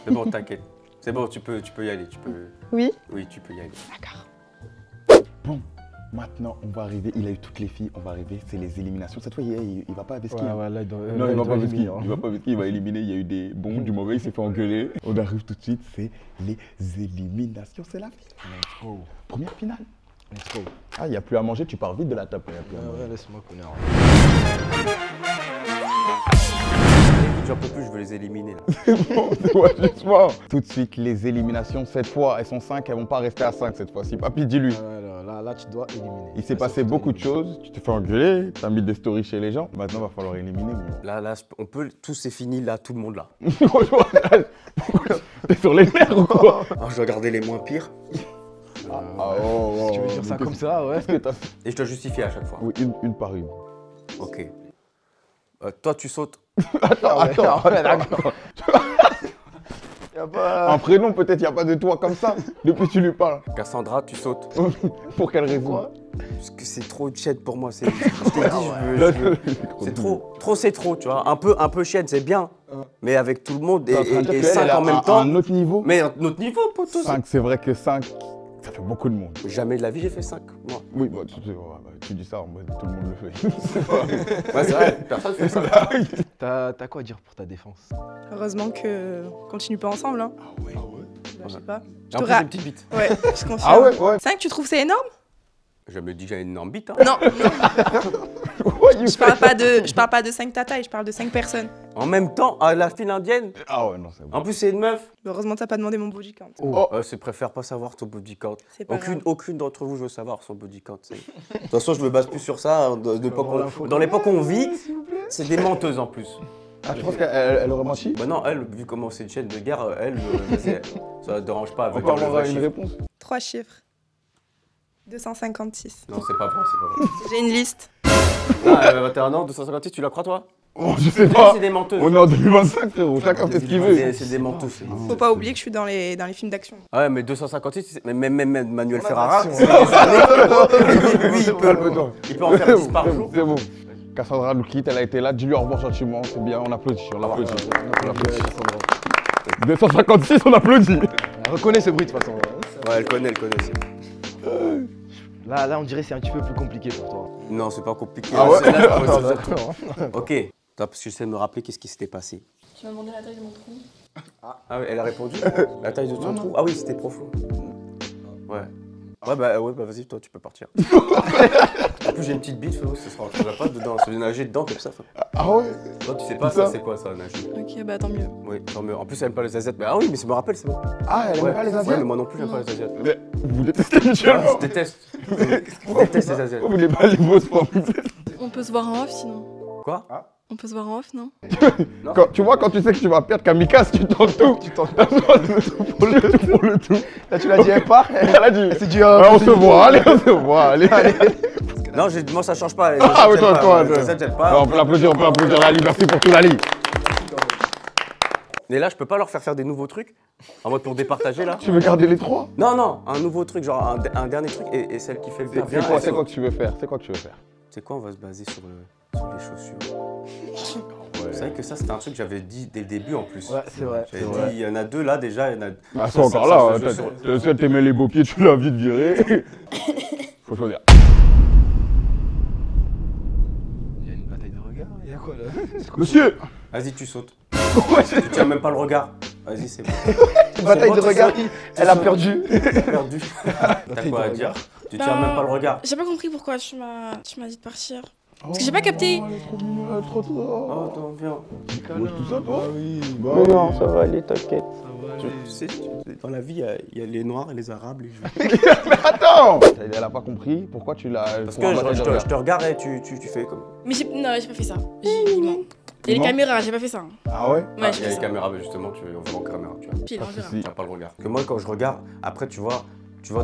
C'est bon, t'inquiète. C'est bon, tu peux y aller, tu peux... Oui? Oui, tu peux y aller. D'accord. Bon, maintenant, on va arriver, il a eu toutes les filles, on va arriver, c'est les éliminations. Cette fois, il va pas avec ski. Ouais, là, non, il va pas avec ski. Il va pas avec ski, il va éliminer, il y a eu des bons, du mauvais, il s'est fait engueuler. On arrive tout de suite, c'est les éliminations, c'est la finale. Let's go. Première finale. Let's go. Ah, il n'y a plus à manger, tu pars vite de la table. Ouais, laisse-moi connard. J'en peux plus, je veux les éliminer là. C'est bon, c'est moi, justement. Tout de suite, les éliminations, cette fois, elles sont 5, elles vont pas rester à 5 cette fois-ci. Papy, dis-lui. Là, tu dois éliminer. Il s'est passé beaucoup de choses, tu t'es fait engueuler, t'as mis des stories chez les gens. Maintenant, il va falloir éliminer. Là, on peut, tout c'est fini là, tout le monde là. T'es sur les nerfs ou quoi? Alors, je dois garder les moins pires. Si tu veux dire ça comme ça, ouais. Et je dois justifier à chaque fois. Oui, une par une. Ok. Toi, tu sautes. Attends. Un prénom, peut-être, il n'y a pas de toi comme ça, depuis que tu lui parles. Cassandra, tu sautes. Pour quelle raison? Parce que c'est trop de chienne pour moi. Je t'ai dit, c'est trop. Trop, c'est trop, tu vois. Un peu chienne, c'est bien. Mais avec tout le monde et 5 en même temps. Un autre niveau? Mais un autre niveau, poteau. 5, c'est vrai que 5, ça fait beaucoup de monde. Jamais de la vie, j'ai fait 5, moi. Oui, bah, tu dis ça, en mode, tout le monde le fait. Ouais, c'est vrai, personne fait ça. T'as quoi à dire pour ta défense? Heureusement que continue pas ensemble. Hein. Ah ouais. Bah, je sais pas. En plus, j'ai une petite bite. Ouais, je confirme. Ah ouais. 5, tu trouves c'est énorme? Je me dis que j'ai une énorme bite. Hein. Non. Je parle pas de 5 tatailles, je parle de 5 personnes. En même temps, à la file indienne. Ah ouais, non, c'est bon. En plus, c'est une meuf. Heureusement, t'as pas demandé mon body count. Je préfère pas savoir ton body count. Aucune d'entre vous, je veux savoir son body count. De toute façon, je me base plus sur ça. Dans l'époque où on vit, c'est des menteuses en plus. Ah, je pense qu'elle aurait menti? Bah non, elle, vu comment c'est une chaîne de guerre, ça ne dérange pas avec on aura une réponse. 3 chiffres. 256. Non, c'est pas vrai, J'ai une liste. Ah, elle a 21 ans, 256, tu la crois toi? Oh, je sais pas. C'est des menteuses. On est en 2025, frérot. Chacun fait ce qu'il veut. C'est des menteuses. Faut pas oublier que je suis dans les films d'action. Ouais, mais 256, même Manuel Ferrara, lui, il peut en faire 10 par jour. C'est bon. Cassandra nous quitte, elle a été là. Dis-lui au revoir gentiment, c'est bien, on applaudit. 256, on applaudit. Elle reconnaît ce bruit de toute façon. Ouais, elle connaît. Là, on dirait que c'est un petit peu plus compliqué pour toi. Non, c'est pas compliqué. Ah ouais? Ok. Attends, parce que j'essaie de me rappeler qu'est-ce qui s'était passé. Tu m'as demandé la taille de mon trou. Ah ouais, elle a répondu? La taille de ton trou? Ah oui, c'était profond. Ouais. Ouais, bah vas-y, toi, tu peux partir. En plus, j'ai une petite bite, frérot, ça sera pas dedans. Je vais nager dedans comme ça. Ah ouais? Toi, tu sais pas ça, c'est quoi ça, nager? Ok, bah tant mieux. Oui, tant mieux. En plus, elle aime pas les asiates. Ah oui, mais ça me rappelle, c'est bon. Ah, elle aime pas les Ouais, asiates? mais moi non plus, j'aime pas les asiates. Mais vous détestez mutuellement? Je déteste. Je déteste les asiates. Vous voulez pas les beaux sports? On peut se voir en off sinon. Quoi? On peut se voir en off, non? Tu vois, quand tu sais que tu vas perdre kamikaze, tu tentes tout. Tu tentes pour le tout. Là, tu l'as dit, elle part. Elle a dit. C'est du on se voit, allez, on se voit, allez. Non, moi ça change pas. Ah oui, toi. Les asiates, j'aime pas. On peut l'applaudir, Lali. Merci pour tout, Lali. Mais là, je peux pas leur faire des nouveaux trucs en mode pour départager là. Tu veux garder les 3? Non, un nouveau truc, genre un dernier truc et celle qui fait le bien. C'est quoi que tu veux faire? C'est quoi, on va se baser sur les chaussures. Vous savez que ça, c'était un truc que j'avais dit dès le début en plus. Ouais, c'est vrai. J'avais dit, il y en a 2 là déjà, il y en a. Ah, c'est encore là, tu t'aimais les beaux pieds, tu l'as vite viré. Faut choisir. Il y a une bataille de regard, il y a quoi là? Monsieur! Vas-y, tu sautes. Tu tiens même pas le regard. Vas-y, c'est bon. Une bataille de regard, elle a perdu. Perdu. T'as quoi à dire? Tu tiens même pas le regard. J'ai pas compris pourquoi tu m'as dit de partir. Parce que j'ai pas capté. Elle est trop mignonne, elle est trop Oh, attends, viens. Bouge tout ça, toi? Oui. Mais non, ça va aller, t'inquiète. Tu sais, dans la vie, il y a les noirs et les arabes, les juifs. Mais attends! Elle a pas compris, pourquoi tu l'as... Parce que je te regarde et tu fais comme... Mais non, j'ai pas fait ça. Il ment. Il y a les caméras, j'ai pas fait ça. Ah ouais? Ouais, Il y a j'ai fait les ça. caméras, mais justement, on va en caméra, tu vois. Pile, on verra. Tu n'as pas le regard. Parce que moi, quand je regarde, après, tu vois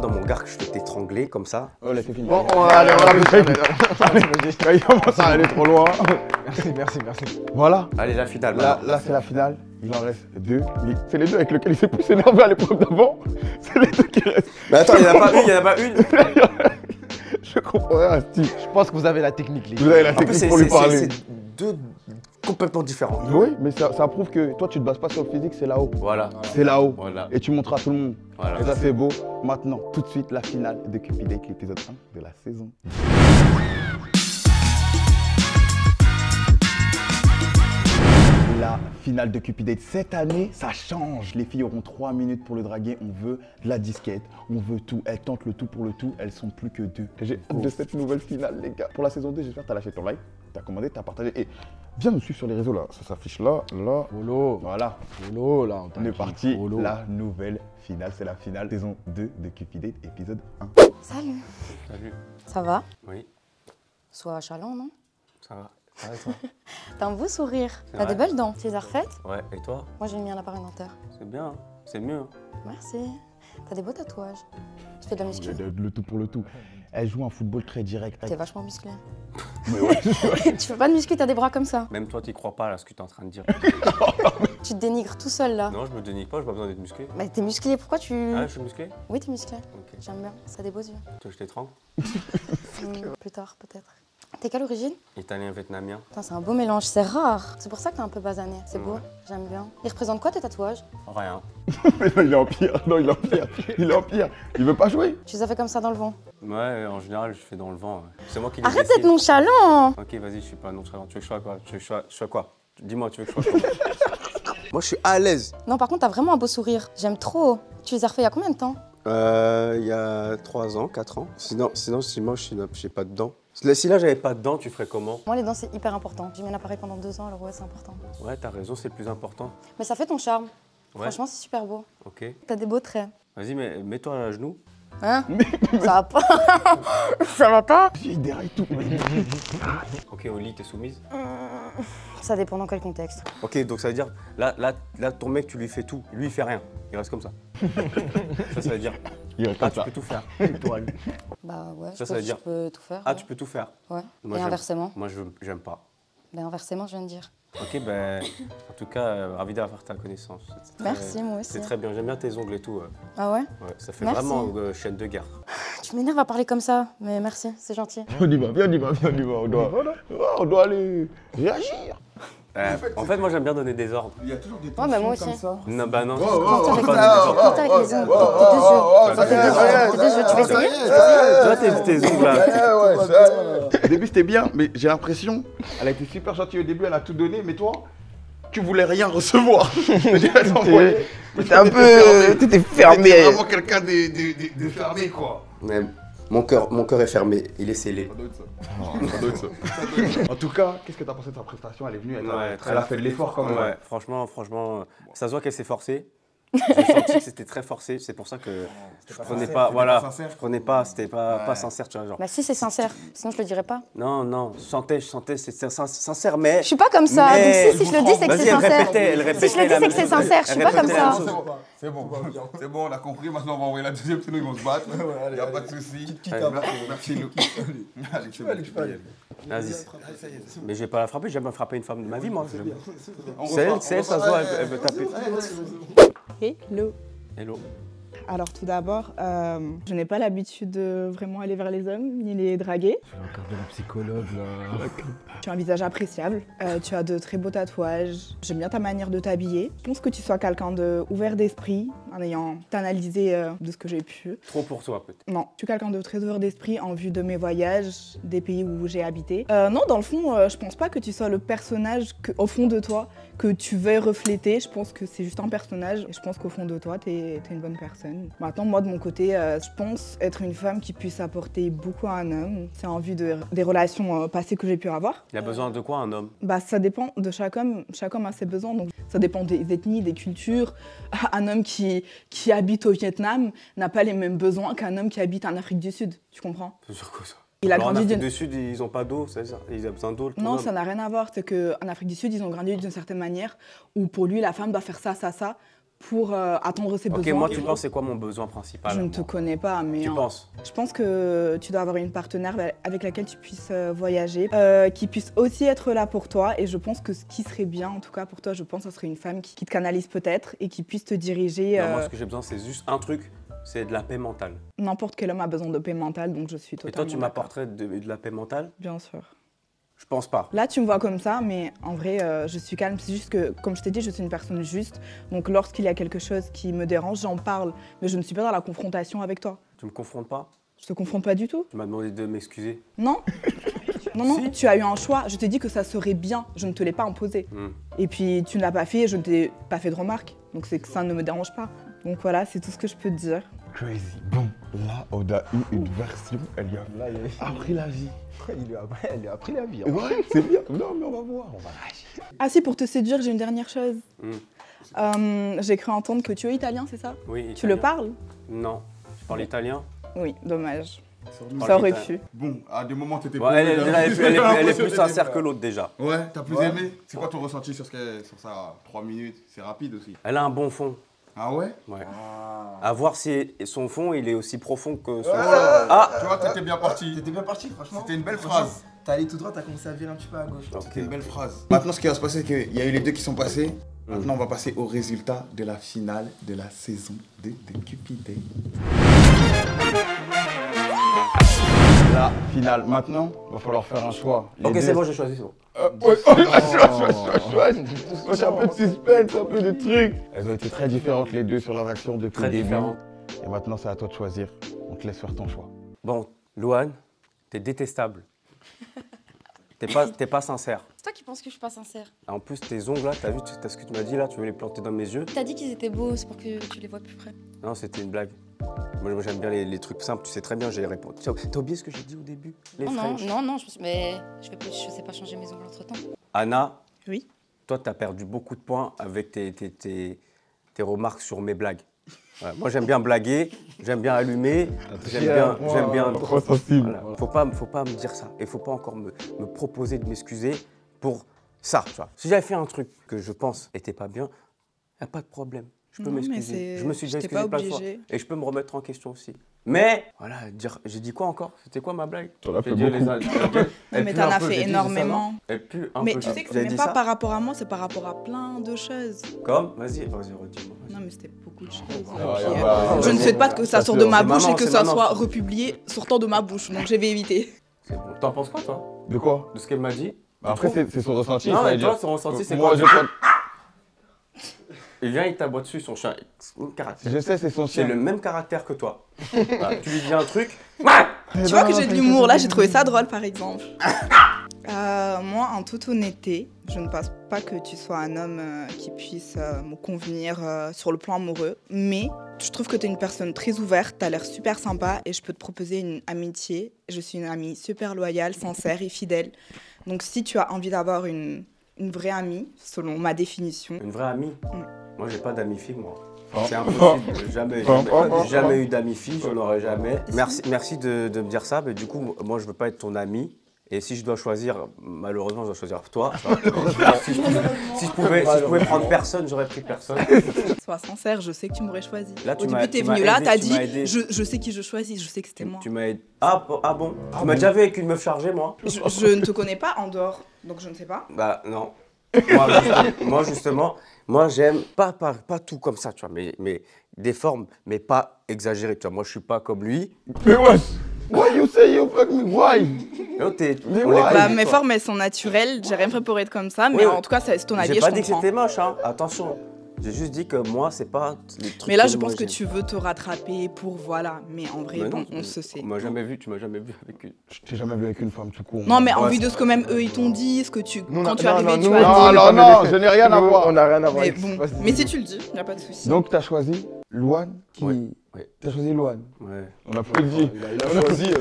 dans mon regard que je vais t'étrangler comme ça. Oh là, c'est fini. Bon, allez, on va Il commence à aller trop loin. Merci. Voilà. Allez, la finale. Là, c'est la finale. Il en reste 2. C'est les 2 avec lesquels il s'est plus énervé à l'épreuve d'avant. C'est les 2 qui restent. Mais attends, il n'y en a pas une. Je comprends rien, Steve. Je pense que vous avez la technique, les gars. Vous avez la En plus, technique pour lui parler. c'est 2 complètement différents. Oui, mais ça prouve que toi, tu te bases pas sur le physique, c'est là-haut. Voilà. C'est là-haut. Voilà. Et tu montres à tout le monde. Voilà. Et ça, c'est beau. Maintenant, tout de suite, la finale de Cupid Date, l'épisode 1 de la saison. La finale de Cupid Date cette année, ça change. Les filles auront 3 minutes pour le draguer. On veut de la disquette, on veut tout. Elles tentent le tout pour le tout. Elles sont plus que 2. J'ai hâte de cette nouvelle finale, les gars. Pour la saison 2, j'espère que tu as lâché ton like, tu as commandé, tu as partagé. Et viens nous suivre sur les réseaux là. Ça s'affiche là, là. Follow. Voilà. Follow, là. On est parti. La nouvelle finale, c'est la finale saison 2 de Cupid Date, épisode 1. Salut. Salut. Ça va? Oui, Sois chalant, non? ça va. Ça va et toi? T'as un beau sourire. C'est T'as des vrai. belles dents. Tu les as refaites? Ouais, et toi? Moi, j'ai mis un appareil dentaire. C'est bien, hein. C'est mieux. Hein. Merci. T'as des beaux tatouages. Tu fais de la muscu? Le tout pour le tout. Elle joue un football très direct. T'es vachement musclé. Mais ouais. Tu fais pas de muscu, t'as des bras comme ça. Même toi, t'y crois pas à ce que t'es en train de dire. Tu te dénigres tout seul là. Non, je me dénigre pas, j'ai pas besoin d'être musclé. Bah t'es musclé, pourquoi tu... Ah, je suis musclé? Oui, t'es musclé. Ok. J'aime bien, ça a des beaux yeux. Tu veux que je t'étrangle? Plus tard, peut-être. T'es quelle origine? Italien, vietnamien. Putain, c'est un beau mélange, c'est rare. C'est pour ça que t'es un peu basané. C'est beau, Ouais. j'aime bien. Il représente quoi tes tatouages? Rien. Mais non, il est en pire. Non, il est en pire. Il est en pire. Il veut pas jouer. Tu les as fait comme ça dans le vent. Ouais, en général, je fais dans le vent. Ouais. C'est moi qui les Arrête décide. d'être nonchalant. Ok, vas-y, je suis pas nonchalant. Tu veux que je sois quoi? Tu veux que je sois quoi? Dis-moi, tu veux que je sois quoi? Moi, je suis à l'aise. Non, par contre, t'as vraiment un beau sourire. J'aime trop. Tu les as refait il y a combien de temps? Il y a 3 ans, 4 ans. Sinon, si moi, j'ai pas de dents. Si là, j'avais pas de dents, tu ferais comment? Moi, les dents, c'est hyper important. J'ai mis un appareil pendant 2 ans, alors ouais, c'est important. Ouais, t'as raison, c'est le plus important. Mais ça fait ton charme. Ouais. Franchement, c'est super beau. Ok. T'as des beaux traits. Vas-y, mais mets-toi à genoux. Hein? Ça va pas. Ça va pas? Il déraille tout. Ok, au lit, t'es soumise. Ça dépend dans quel contexte. Ok, donc ça veut dire, là, ton mec, tu lui fais tout. Lui, il fait rien. Il reste comme ça. ça veut dire, Il reste ah, comme tu ça. peux tout faire. Bah ouais, Ça je veut dire- peux tout faire. Ah, ouais. tu peux tout faire. Ouais. Moi, Et j'aime. inversement? Moi, j'aime pas. Ben inversement, je viens de dire. Ok, ben, en tout cas, ravi d'avoir ta connaissance. C'est très- Merci, moi aussi. C'est très bien, j'aime bien tes ongles et tout. Ah ouais? Ouais, ça fait Merci. vraiment chaîne de guerre. Tu m'énerves à parler comme ça, mais merci, c'est gentil. On y va, viens, on y va. On doit aller réagir. En fait, moi, j'aime bien donner des ordres. Il y a toujours des Ouais, bah moi aussi. Non, bah non. Compte avec, pas donner des ordres. compte avec les ongles. Tes deux yeux. Tu veux essayer? Toi, tes ongles là. Au début, c'était bien, mais j'ai l'impression, elle a été super gentille au début, elle a tout donné, mais toi, tu voulais rien recevoir. T'étais un peu... T'étais fermé. T'étais vraiment quelqu'un de fermé, quoi. Mais mon cœur est fermé, il est scellé. Ça doit être ça. En tout cas, qu'est-ce que tu as pensé de sa prestation? Elle est venue, elle a fait de l'effort quand même. Ouais, franchement, ça se voit qu'elle s'est forcée. J'ai senti que c'était très forcé, c'est pour ça que je prenais pas, voilà, je prenais pas, c'était pas sincère, tu vois, genre. Bah si, c'est sincère, sinon je le dirais pas. Non, je sentais, c'est sincère, mais... Je suis pas comme ça, mais... donc si je le dis, c'est que c'est sincère. Elle répétait, si je le dis, c'est que c'est sincère, je suis pas comme ça. C'est bon, on a compris, maintenant on va envoyer la deuxième, sinon ils vont se battre. Il n'y a pas de souci. Merci, Lou. Allez, tu peux aller. Vas-y. Mais je vais pas la frapper, j'ai jamais frappé une femme de ma vie, moi. C'est elle, ça se voit, elle veut taper. Hello. Hello. Alors tout d'abord, je n'ai pas l'habitude de vraiment aller vers les hommes, ni les draguer. Je vais encore de la psychologue là. Tu as un visage appréciable, tu as de très beaux tatouages, j'aime bien ta manière de t'habiller. Je pense que tu sois quelqu'un de ouvert d'esprit, en ayant analysé de ce que j'ai pu. Trop pour toi peut-être. Non, je suis quelqu'un de très ouvert d'esprit en vue de mes voyages, des pays où j'ai habité. Non, dans le fond, je pense pas que tu sois le personnage au fond de toi que tu veux refléter. Je pense que c'est juste un personnage et je pense qu'au fond de toi, t'es une bonne personne. Maintenant, moi, de mon côté, je pense être une femme qui puisse apporter beaucoup à un homme. C'est en vue des relations passées que j'ai pu avoir. Il a besoin de quoi un homme? Bah, ça dépend de chaque homme. Chaque homme a ses besoins, donc ça dépend des ethnies, des cultures. Un homme qui habite au Vietnam n'a pas les mêmes besoins qu'un homme qui habite en Afrique du Sud. Tu comprends? C'est sûr que ça. Il a alors grandi en Afrique du Sud, ils n'ont pas d'eau, c'est ça? Ils ont besoin d'eau. Non, ça n'a rien à voir. C'est qu'en Afrique du Sud, ils ont grandi d'une certaine manière où pour lui, la femme doit faire ça, pour attendre ses besoins. Ok, moi, tu penses c'est quoi mon besoin principal? Je ne te connais pas, mais... Tu penses? Je pense que tu dois avoir une partenaire avec laquelle tu puisses voyager, qui puisse aussi être là pour toi. Et je pense que ce qui serait bien, en tout cas pour toi, je pense que ce serait une femme qui te canalise peut-être et qui puisse te diriger... Non, moi, ce que j'ai besoin, c'est juste un truc, c'est de la paix mentale. N'importe quel homme a besoin de paix mentale, donc je suis totalement... Et toi, tu m'apporterais de la paix mentale? Bien sûr. Je pense pas. Là, tu me vois comme ça, mais en vrai, je suis calme. C'est juste que, comme je t'ai dit, je suis une personne juste. Donc, lorsqu'il y a quelque chose qui me dérange, j'en parle. Mais je ne suis pas dans la confrontation avec toi. Tu me confrontes pas? Je te confronte pas du tout. Tu m'as demandé de m'excuser. Non. Non, si. Tu as eu un choix. Je t'ai dit que ça serait bien. Je ne te l'ai pas imposé. Et puis, tu ne l'as pas fait et je ne t'ai pas fait de remarques. Donc, c'est que ça ne me dérange pas. Donc, voilà, c'est tout ce que je peux te dire. Crazy. Bon, là, on a eu une version. Elle lui a appris la vie. Elle lui a appris la vie. Hein. Ouais, c'est bien. Non, mais on va voir, on va réagir. Ah si, pour te séduire, j'ai une dernière chose. J'ai cru entendre que tu es italien, c'est ça? Oui, italien. Tu le parles? Non. Tu parles italien? Oui, dommage. Ça aurait pu. Bon, à des moments, t'étais ouais, elle est plus sincère que l'autre déjà. Ouais, t'as plus aimé? C'est quoi ton ressenti sur ça? 3 minutes, c'est rapide aussi. Elle a un bon fond. Ah ouais? Ouais. À voir si son fond, il est aussi profond que son fond. Ah! Tu vois, t'étais bien parti. T'étais bien parti, franchement. C'était une belle phrase. T'as allé tout droit, t'as commencé à virer un petit peu à gauche. C'était une belle phrase. Maintenant, ce qui va se passer, c'est qu'il y a eu les deux qui sont passés. Maintenant, on va passer au résultat de la finale de la saison 2 de Cupid Date. La finale. Maintenant, il va falloir faire un choix. Ok, c'est bon, j'ai choisi, c'est bon. J'ai un peu de suspense, un peu de trucs. Elles ont été très différentes les deux sur leurs actions depuis le début. Et maintenant, c'est à toi de choisir. On te laisse faire ton choix. Bon, Louane, t'es détestable. T'es pas sincère. C'est toi qui penses que je suis pas sincère. En plus, tes ongles là, t'as vu ce que tu m'as dit là, tu veux les planter dans mes yeux. T'as dit qu'ils étaient beaux, c'est pour que tu les vois de plus près. Non, c'était une blague. Moi j'aime bien les trucs simples, tu sais très bien, j'ai répondu. T'as oublié ce que j'ai dit au début? Les French. Non, mais je sais pas changer mes ongles entre temps. Anna. Oui. Toi, t'as perdu beaucoup de points avec tes remarques sur mes blagues. Ouais, moi j'aime bien blaguer, j'aime bien allumer, j'aime bien. Trop sensible. Voilà. Faut pas me dire ça. Et faut pas encore me proposer de m'excuser pour ça. Tu vois. Si j'avais fait un truc que je pense était pas bien, y a pas de problème. Je peux m'excuser. Je me suis déjà excusé plein de fois. Et je peux me remettre en question aussi. Mais voilà, j'ai dit quoi encore? C'était quoi ma blague? T'en as fait beaucoup. Mais t'en as fait énormément. Mais tu sais que ce n'est pas par rapport à moi, c'est par rapport à plein de choses. Comme? Vas-y, redis-moi. Non, mais c'était beaucoup de choses. Je ne souhaite pas que ça sorte de ma bouche et que ça soit republié sortant de ma bouche. Donc je vais éviter. C'est bon. T'en penses quoi, toi? De quoi? De ce qu'elle m'a dit? Après, c'est son ressenti. Non, mais toi, son ressenti, c'est quoi? Il vient, il t'aboie dessus, son chien. Je sais, c'est son chien. C'est le même caractère que toi. Voilà, tu lui dis un truc. Tu vois que j'ai de l'humour, là, j'ai trouvé ça drôle, par exemple. Moi, en toute honnêteté, je ne pense pas que tu sois un homme qui puisse me convenir sur le plan amoureux. Mais Je trouve que tu es une personne très ouverte, tu as l'air super sympa et je peux te proposer une amitié. Je suis une amie super loyale, sincère et fidèle. Donc si tu as envie d'avoir une vraie amie, selon ma définition. Une vraie amie Moi, j'ai pas d'amis filles, moi. C'est impossible. Jamais eu d'amis filles, je n'aurais jamais. Merci de me dire ça, mais du coup, moi, je veux pas être ton ami. Et si je dois choisir, malheureusement, je dois choisir toi. Si je pouvais prendre personne, j'aurais pris personne. Sois sincère, je sais que tu m'aurais choisi. Là, au début, t'es venu là, t'as dit, je sais qui je choisis, je sais que c'était moi. Tu m'as aidé. Ah bon Tu m'as déjà vu avec une meuf chargée, moi je ne te connais pas en dehors, donc je ne sais pas. Bah non. Moi justement, j'aime pas tout comme ça, tu vois, mais des formes, mais pas exagérées, tu vois. Moi, je suis pas comme lui. Mais ouais. Why you say you fuck me? Why? Mes formes, elles sont naturelles. J'ai rien fait pour être comme ça, mais en tout cas, c'est ton avis. J'ai pas dit que c'était moche, hein. Attention. J'ai juste dit que moi, c'est pas les trucs. Mais là, je pense que tu veux te rattraper pour voilà. Mais en vrai, bon, on se sait. Tu m'as jamais vu avec une. Je t'ai jamais vu avec une femme tout court. Non, mais en vue de ce que même eux ils t'ont dit, ce que tu quand tu es arrivé, tu as dit. Non, je n'ai rien à voir. On n'a rien à voir. Mais si tu le dis, y a pas de souci. Donc t'as choisi Louane qui. T'as choisi Louane. Ouais. On applaudit. Il a choisi.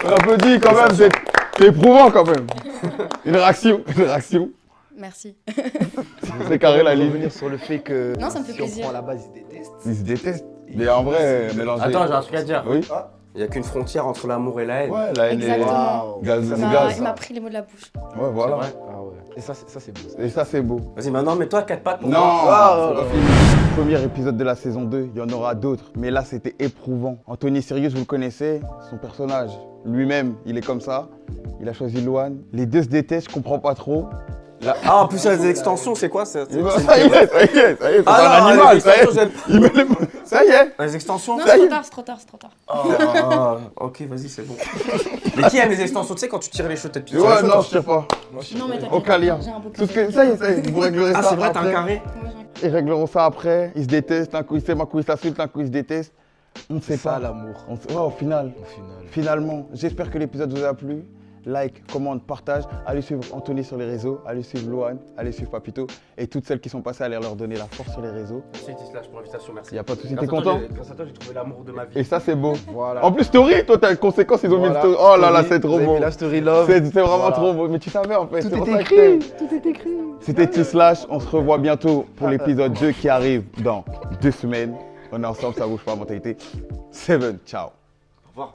On applaudit quand même. C'est éprouvant quand même. Une réaction. Merci. C'est carré la ligne. Revenir sur le fait que non, ça me fait si plaisir. on prend à la base, ils se détestent. Ils se détestent. Mais en vrai, mélanger. Attends, j'ai un truc à dire. Oui. Il n'y a qu'une frontière entre l'amour et la haine. Ouais, la haine est Exactement. gaz. Il m'a pris les mots de la bouche. Ouais, voilà. Ah ouais. Et ça c'est beau. Et ça, c'est beau. Vas-y, maintenant, mets-toi à 4 pattes pour Non, moi. Premier épisode de la saison 2, il y en aura d'autres. Mais là, c'était éprouvant. Anthony Sirius, vous le connaissez, son personnage. Lui-même, il est comme ça. Il a choisi Louane. Les deux se détestent, je comprends pas trop. Là... Ah, en plus, il y a des extensions, c'est quoi ça y est, c'est un animal, ça y est. Il met les mots. Ça y est. Les extensions. Non, c'est trop tard. Ok, vas-y, c'est bon. Mais qui aime les extensions? Tu sais, quand tu tires les cheveux, peut-être. Ouais, non, je tire pas. Non, mais t'inquiète. Aucun lien. Tout ce que... Ça y est, vous réglerez ça. Ah, c'est vrai, t'as un carré? Ils régleront ça après. Ils se détestent. Un coup, ils s'aiment, un coup, ils s'insultent, un coup, ils se détestent. On ne sait pas. C'est ça l'amour. Ouais, au final. Finalement, j'espère que l'épisode vous a plu. Like, commande, partage. Allez suivre Anthony sur les réseaux. Allez suivre Louane. Allez suivre Papito. Et toutes celles qui sont passées, allez leur donner la force sur les réseaux. Merci Tislash pour l'invitation, merci. Il n'y a pas de souci, t'es content? Grâce à toi, j'ai trouvé l'amour de ma vie. Et ça, c'est beau. Voilà. En plus, story, toi, t'as une conséquence, ils ont mis une story. Oh là là, c'est trop beau. La story love. C'est vraiment trop beau. Mais tu savais en fait. Tout est écrit. Tout est écrit. C'était Tislash. On se revoit bientôt pour l'épisode 2 qui arrive dans 2 semaines. On est ensemble, ça bouge pas, mentalité. 7, ciao. Au revoir.